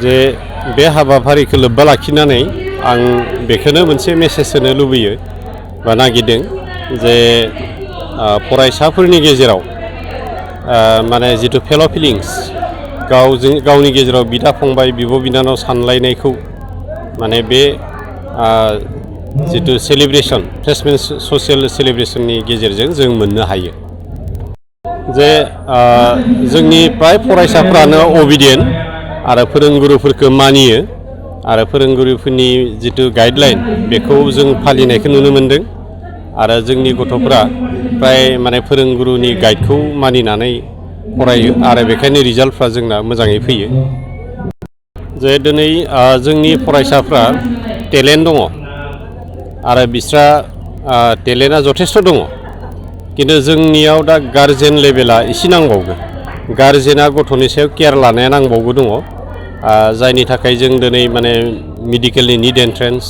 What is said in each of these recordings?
जे बे हाबाफारिखौ लोब्बा लाखिनानै आं बेखौनो मोनसे मेसेज होनो लुबैयो बा नागिरदों जे फरायसाफोरनि गेजेराव माने जिथु फेल' फिलिंस गावनि गेजेराव बिदा फंबाय बिब' बिनानाव सानलायनायखौ माने बे जिथु सेलिब्रेसन फ्रेशमेन ससियेल सेलिब्रेसननि गेजेरजों जों मोननो हायो जे जोंनि प्राय फरायसाफ्रानो अबिडियेन्ट आरो फोरोंगुरुफोरखौ मानियो आरो फोरोंगुरुफोरनि जिथु गाइडलाइन बेखौ जों फालिनायखौ नुनो मोनदों आरो जोंनि गथ'फ्रा प्राय माने फोरोंगुरुनि गाइडखौ मानिनानै फरायो आरो बेखायनो रिजाल्टफ्रा जोंना मोजाङै फैयो जे दिनै जोंनि फरायसाफ्रा टेलेन्ट दङ आरो बिस्रा टेलेन्टआ जथेस्थ' दङ किन्तु जोंनियाव दा गार्जेन लेभेला एसे नांबावगौ गार्जेना गथ'नि सायाव केयार लानाया नांबावगौ दङ जायनि थाखाय जों दिनै माने मेडिकेलनि निट एन्ट्रेन्स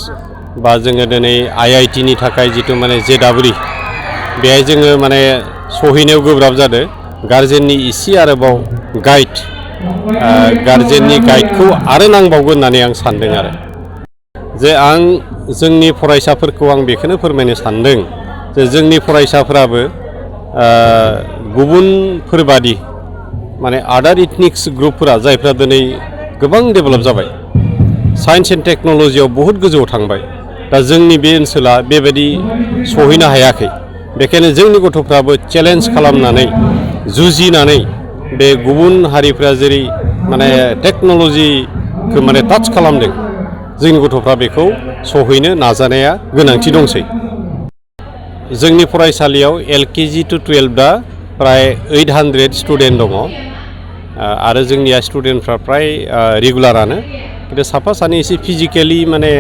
बा जोङो दिनै IITनि थाखाय जिथु माने JEE बेहाय जोङो माने सहैनायाव गोब्राब जादों गार्जेननि इसे आरोबाव गाइड गार्जेननि गाइडखौ आरो नांबावगोन होननानै आं सान्दों आरो जे आं जोंनि फरायसाफोरखौ आं बेखौनो फोरमायनो सान्दों जे जोंनि फरायसाफोराबो गुबुनफोरबादि माने आदार इथनिक्स ग्रुपफोरा जायफ्रा दिनै गोबां डेभेलप जाबाय साइन्स एन्ड टेक्न'लजियाव बहुद गोजौआव थांबाय दा जोंनि बे ओनसोला बेबायदि सहैनो हायाखै बेखायनो जोंनि गथ'फ्राबो चेलेन्ज खालामनानै जुजिनानै बे गुबुन हारिफ्रा जेरै माने टेक्न'लजिखौ माने टाच खालामदों जोंनि गथ'फ्रा बेखौ सहैनो नाजानाया गोनांथि दंसै जोंनि फरायसालियाव LKG to 12 दा प्राय 800 स्टुडेन्ट दङ आरो जोंनिया स्टुडेन्टफ्रा प्राय रेगुलारानो खिन्थु साफा सानै एसे फिजिकेलि माने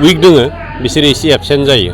उइक दोङो बिसोरो एसे एबसेन्ट जायो